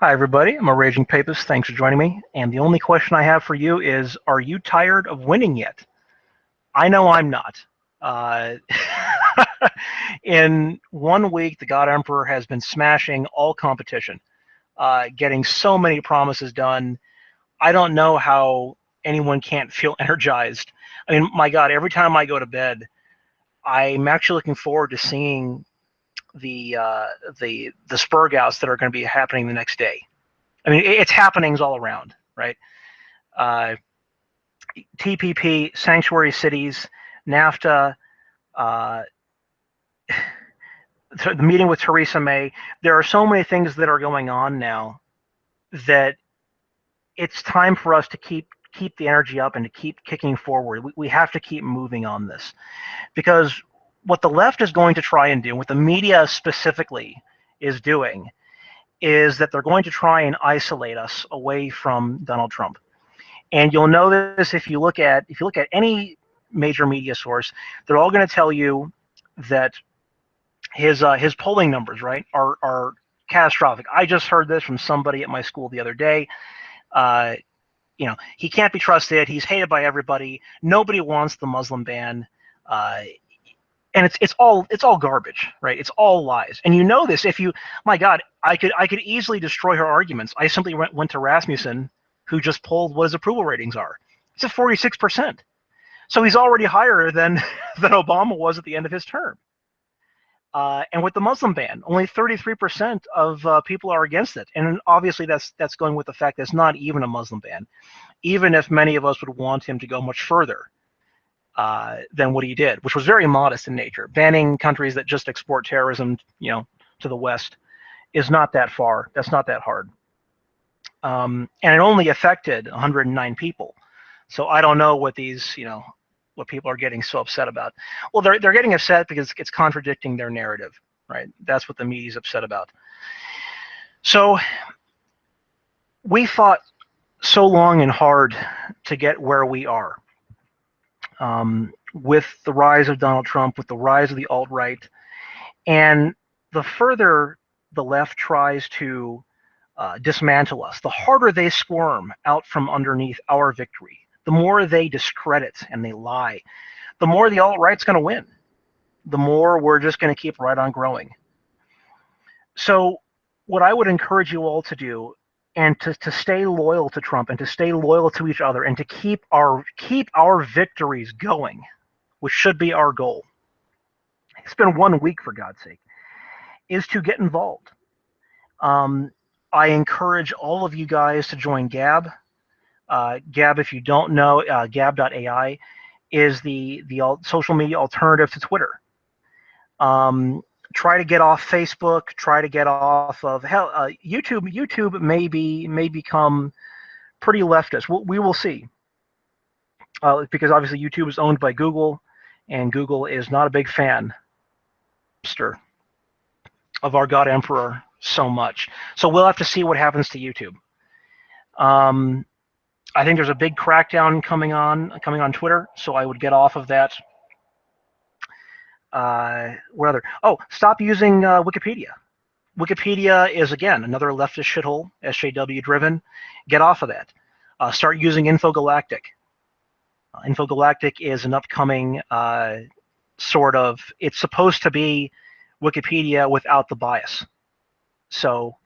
Hi, everybody. I'm a Raging Papist. Thanks for joining me. And the only question I have for you is, are you tired of winning yet? I know I'm not. Uh, in 1 week, the God Emperor has been smashing all competition, getting so many promises done. I don't know how anyone can't feel energized. I mean, my God, every time I go to bed, I'm actually looking forward to seeing the Spurgouts that are going to be happening the next day. I mean, it's happenings all around, right? Uh, TPP, sanctuary cities, NAFTA, uh, the meeting with Theresa May. There are so many things that are going on now that it's time for us to keep the energy up and to keep kicking forward. We have to keep moving on this, because what the left is going to try and do, what the media specifically is doing, is that they're going to try and isolate us away from Donald Trump. And you'll know this if you look at any major media source, they're all going to tell you that his polling numbers, right, are catastrophic. I just heard this from somebody at my school the other day. Uh, he can't be trusted. He's hated by everybody. Nobody wants the Muslim ban. And it's all garbage, right? It's all lies. And you know this if you, my God, I could easily destroy her arguments. I simply went to Rasmussen, who just polled what his approval ratings are. It's at 46%. So he's already higher than Obama was at the end of his term. And with the Muslim ban, only 33% of people are against it. And obviously that's going with the fact that it's not even a Muslim ban, even if many of us would want him to go much further than what he did, which was very modest in nature. Banning countries that just export terrorism, to the West is not that far. That's not that hard. And it only affected 109 people. So I don't know what these, what people are getting so upset about. Well, they're getting upset because it's contradicting their narrative, right? That's what the media's upset about. So we fought so long and hard to get where we are. With the rise of Donald Trump, with the rise of the alt-right, and the further the left tries to dismantle us, the harder they squirm out from underneath our victory. The more they discredit and they lie, the more the alt-right's going to win. The more we're just going to keep right on growing. So what I would encourage you all to do, and to stay loyal to Trump and to stay loyal to each other and to keep our victories going, which should be our goal. It's been 1 week, for God's sake, is to get involved. I encourage all of you guys to join Gab. Gab, if you don't know, Gab.ai is the social media alternative to Twitter. Try to get off Facebook. Try to get off of YouTube. YouTube may become pretty leftist. We will see, because obviously YouTube is owned by Google, and Google is not a big fan of our God Emperor so much. So we'll have to see what happens to YouTube. I think there's a big crackdown coming on Twitter, so I would get off of that. What other? Oh, stop using Wikipedia. Wikipedia is, again, another leftist shithole, SJW driven. Get off of that. Start using Infogalactic. Infogalactic is an upcoming it's supposed to be Wikipedia without the bias. So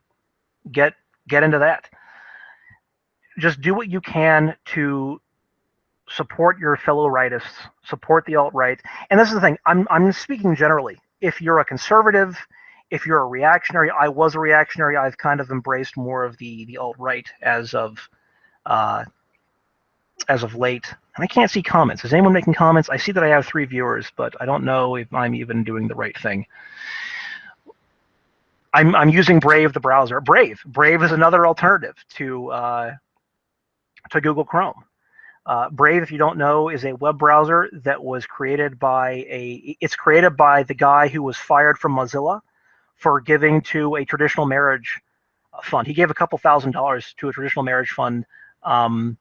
get into that. Just do what you can to support your fellow rightists, support the alt-right. And this is the thing, I'm speaking generally. If you're a conservative, if you're a reactionary, I was a reactionary, I've kind of embraced more of the alt-right as of late. And I can't see comments. Is anyone making comments? I see that I have 3 viewers, but I don't know if I'm even doing the right thing. I'm using Brave, the browser. Brave is another alternative to Google Chrome. Brave, if you don't know, is a web browser that was created by the guy who was fired from Mozilla for giving to a traditional marriage fund. He gave a couple $1,000s to a traditional marriage fund. I want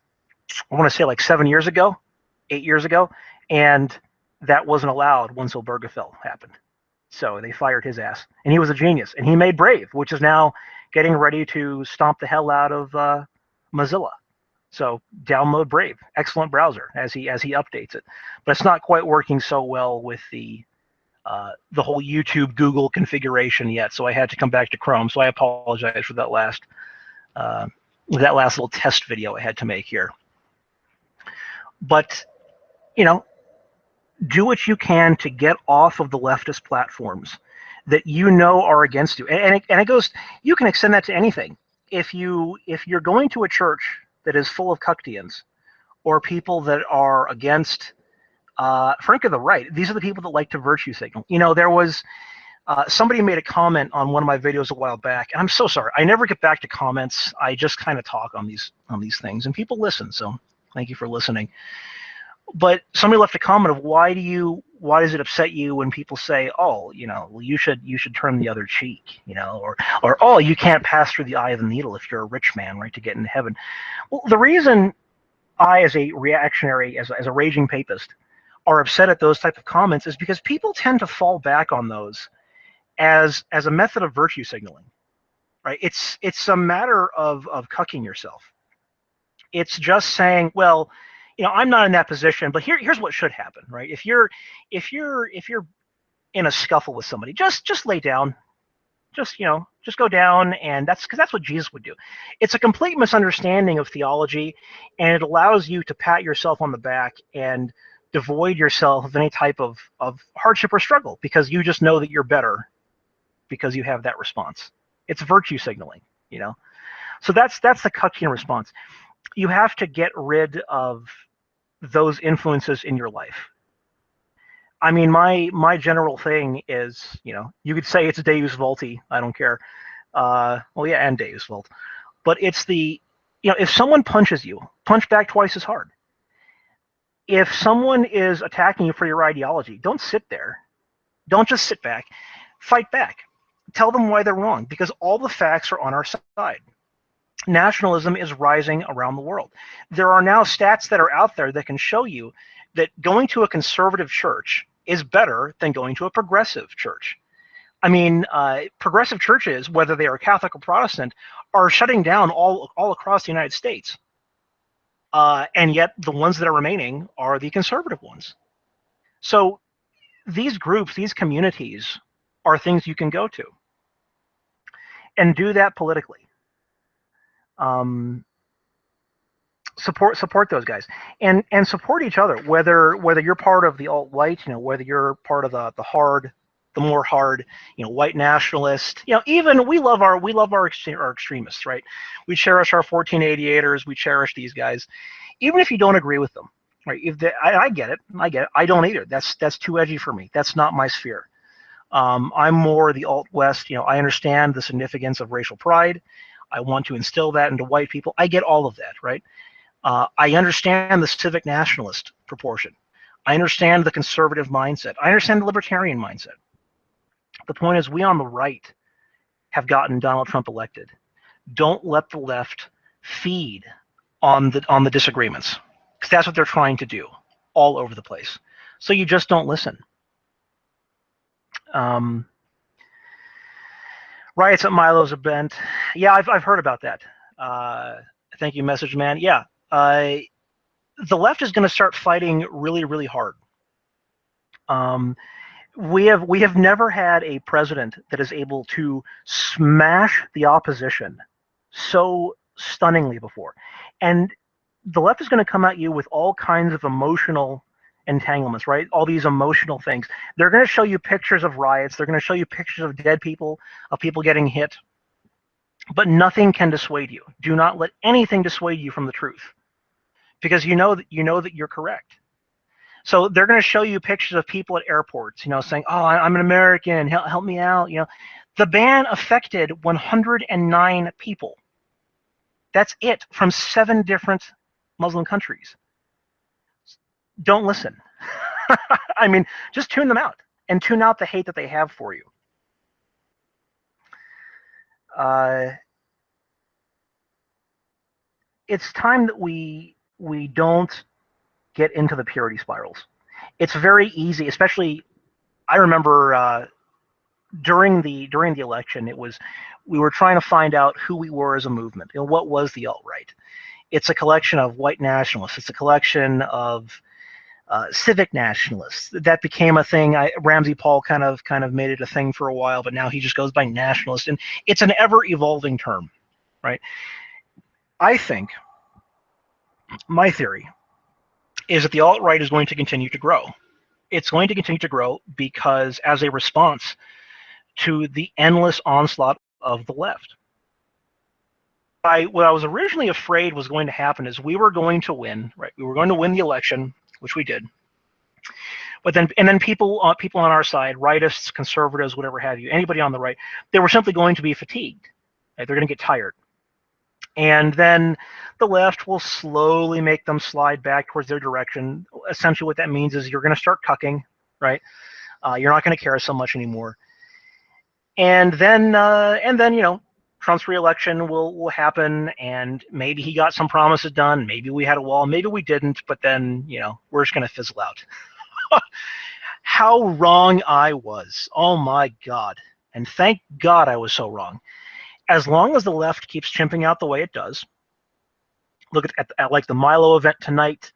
to say like 7 years ago, 8 years ago, and that wasn't allowed once Obergefell happened. So they fired his ass, and he was a genius, and he made Brave, which is now getting ready to stomp the hell out of Mozilla. So download Brave, excellent browser as he updates it, but it's not quite working so well with the whole YouTube Google configuration yet. So I had to come back to Chrome. So I apologize for that last little test video I had to make here. But do what you can to get off of the leftist platforms that are against you, and it goes. You can extend that to anything. If you're going to a church that is full of Cuctians or people that are against, frankly, the right, these are the people that like to virtue signal. There was somebody made a comment on one of my videos a while back, and I'm so sorry. I never get back to comments. I just kind of talk on these things, and people listen. So thank you for listening. But somebody left a comment of why does it upset you when people say, oh, well, you should turn the other cheek, or oh, you can't pass through the eye of the needle if you're a rich man, right, to get into heaven. Well, the reason I, as a reactionary, as a raging papist, are upset at those type of comments is because people tend to fall back on those as a method of virtue signaling, right? It's a matter of cucking yourself. It's just saying, well, I'm not in that position, but here's what should happen, right? If you're in a scuffle with somebody, just lay down, just go down, and that's because that's what Jesus would do. It's a complete misunderstanding of theology, and it allows you to pat yourself on the back and devoid yourself of any type of hardship or struggle because you just know that you're better because you have that response. It's virtue signaling, So that's the Kuckian response. You have to get rid of those influences in your life. I mean, my general thing is, you could say it's Deus Volti. I don't care. Well, yeah, and Deus Volt. But it's if someone punches you, punch back twice as hard. If someone is attacking you for your ideology, don't sit there. Don't just sit back. Fight back. Tell them why they're wrong, because all the facts are on our side. Nationalism is rising around the world. There are now stats that are out there that can show you that going to a conservative church is better than going to a progressive church. I mean, progressive churches, whether they are Catholic or Protestant, are shutting down all across the United States. And yet the ones that are remaining are the conservative ones. So these groups, these communities, are things you can go to. And do that politically. Support those guys, and support each other. Whether you're part of the alt-right, whether you're part of the more hard, white nationalist, even we love our extremists, right? We cherish our 1488ers. We cherish these guys, even if you don't agree with them, right? I get it. I don't either. That's too edgy for me. That's not my sphere. I'm more the alt-west. I understand the significance of racial pride. I want to instill that into white people. I get all of that, right? I understand the civic nationalist proportion. I understand the conservative mindset. I understand the libertarian mindset. The point is, we on the right have gotten Donald Trump elected. Don't let the left feed on the disagreements, because that's what they're trying to do all over the place. So you just don't listen. Riots at Milo's event. Yeah, I've heard about that. Thank you, Message Man. Yeah, the left is going to start fighting really, really hard. We have never had a president that is able to smash the opposition so stunningly before, and the left is going to come at you with all kinds of emotional entanglements, right? All these emotional things. They're going to show you pictures of riots. They're going to show you pictures of dead people, of people getting hit. But nothing can dissuade you. Do not let anything dissuade you from the truth, because you know that you're correct. So they're going to show you pictures of people at airports, saying, "Oh, I'm an American. Help me out." The ban affected 109 people. That's it, from 7 different Muslim countries. Don't listen. I mean, just tune them out and tune out the hate that they have for you. It's time that we don't get into the purity spirals. It's very easy, especially I remember during the election, we were trying to find out who we were as a movement. What was the alt-right? It's a collection of white nationalists. It's a collection of civic nationalists. That became a thing. Ramsey Paul kind of made it a thing for a while, but now he just goes by nationalist, and it's an ever-evolving term, right? I think my theory is that the alt-right is going to continue to grow. It's going to continue to grow because as a response to the endless onslaught of the left. What I was originally afraid was going to happen is we were going to win, right? We were going to win the election, which we did. But then people on our side, rightists, conservatives, whatever have you, anybody on the right, they were simply going to be fatigued. Right? They're going to get tired. And then the left will slowly make them slide back towards their direction. Essentially what that means is you're going to start cucking, right? You're not going to care so much anymore. And then Trump's re-election will happen, and maybe he got some promises done. Maybe we had a wall. Maybe we didn't. But then, we're just going to fizzle out. How wrong I was. Oh, my God. And thank God I was so wrong. As long as the left keeps chimping out the way it does, look at like the Milo event tonight,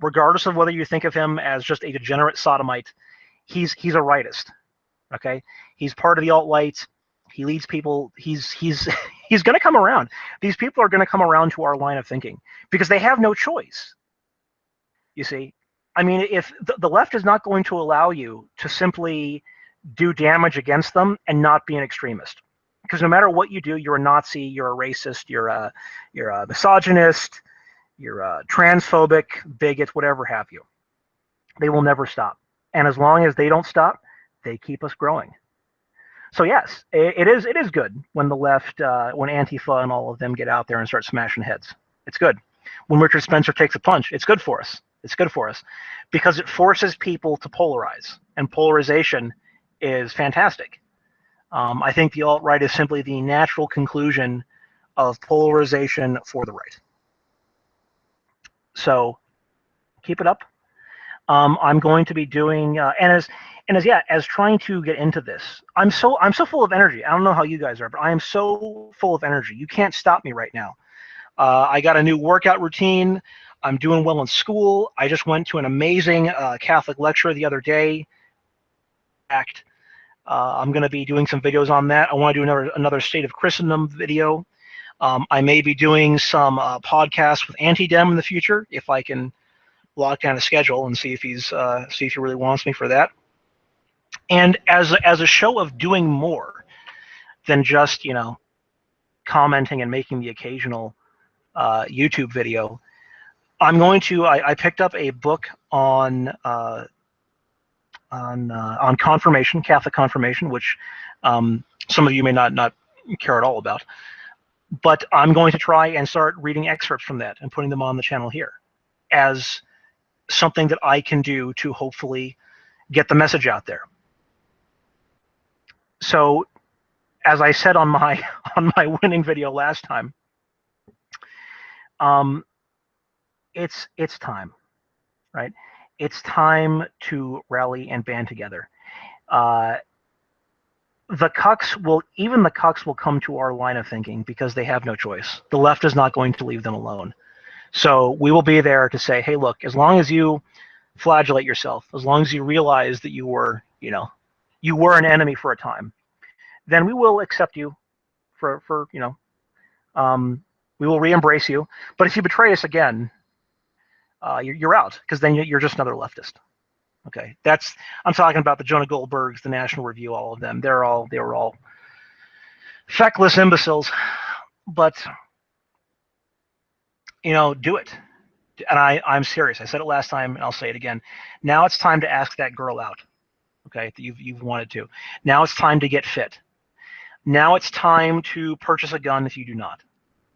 regardless of whether you think of him as just a degenerate sodomite, he's a rightist. Okay, he's part of the alt-right. He leads people. He's going to come around. These people are going to come around to our line of thinking because they have no choice. You see, I mean, if the left is not going to allow you to simply do damage against them and not be an extremist, because no matter what you do, you're a Nazi, you're a racist, you're a misogynist, you're a transphobic, bigot, whatever have you. They will never stop, and as long as they don't stop, they keep us growing. So yes, it is good when the left, when Antifa and all of them get out there and start smashing heads. It's good. When Richard Spencer takes a punch, it's good for us. It's good for us because it forces people to polarize, and polarization is fantastic. I think the alt-right is simply the natural conclusion of polarization for the right. So keep it up. I'm going to be doing as trying to get into this. I'm so full of energy. I don't know how you guys are, but I am so full of energy. You can't stop me right now. I got a new workout routine. I'm doing well in school. I just went to an amazing Catholic lecture the other day. I'm going to be doing some videos on that. I want to do another State of Christendom video. I may be doing some podcasts with Anti-Dem in the future if I can lock down a schedule and see if he really wants me for that. And as a show of doing more than just commenting and making the occasional YouTube video, I'm going to. I picked up a book on confirmation, Catholic confirmation, which some of you may not care at all about. But I'm going to try and start reading excerpts from that and putting them on the channel here as something that I can do to hopefully get the message out there. So, as I said on my winning video last time, it's time, right? It's time to rally and band together. The cucks will come to our line of thinking because they have no choice. The left is not going to leave them alone. So we will be there to say, hey, look, as long as you flagellate yourself, as long as you realize that you were an enemy for a time, then we will accept you we will re-embrace you. But if you betray us again, you're out, because then you're just another leftist. Okay, I'm talking about the Jonah Goldbergs, the National Review, all of them. They were all feckless imbeciles. But do it. And I'm serious. I said it last time, and I'll say it again. Now it's time to ask that girl out. Okay, that you've wanted to. Now it's time to get fit. Now it's time to purchase a gun if you do not.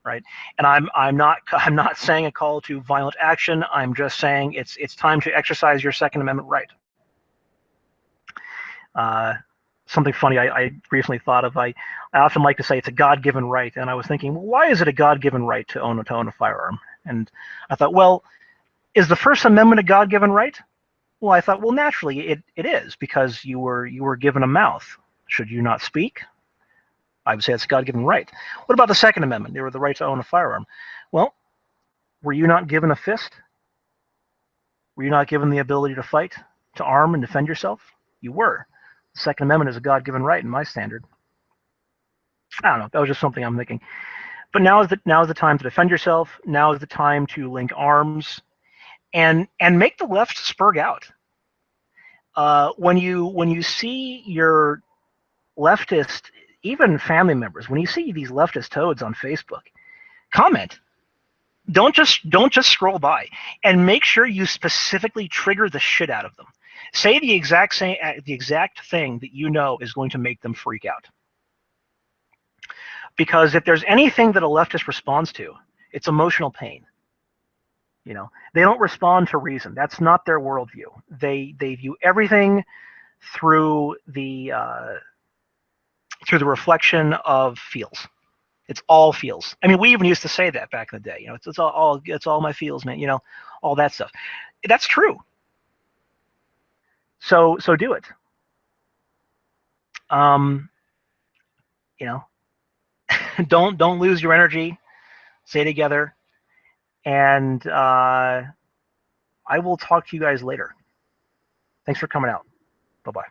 Right? And I'm not saying a call to violent action. I'm just saying it's time to exercise your Second Amendment right. Something funny I recently thought of. I often like to say it's a God-given right, and I was thinking, well, why is it a God-given right to own a firearm? And I thought, well, is the First Amendment a God-given right? Well, I thought, well, naturally it is, because you were given a mouth, Should you not speak? I would say it's a God-given right. What about the Second Amendment? They were the right to own a firearm. Well, were you not given a fist? Were you not given the ability to fight, to arm and defend yourself? You were. The Second Amendment is a God-given right in my standard. I don't know. That was just something I'm thinking. But now is the time to defend yourself. Now is the time to link arms and make the left spurg out. When you see your leftist, even family members, when you see these leftist toads on Facebook, comment. Don't just scroll by, and make sure you specifically trigger the shit out of them. Say the exact thing that you know is going to make them freak out. Because if there's anything that a leftist responds to, it's emotional pain. You know, they don't respond to reason. That's not their worldview. They view everything through the reflection of feels. It's all feels. I mean, we even used to say that back in the day. You know, it's all my feels, man. You know, all that stuff. That's true. So do it. You know, don't lose your energy. Stay together, and I will talk to you guys later. Thanks for coming out. Bye bye.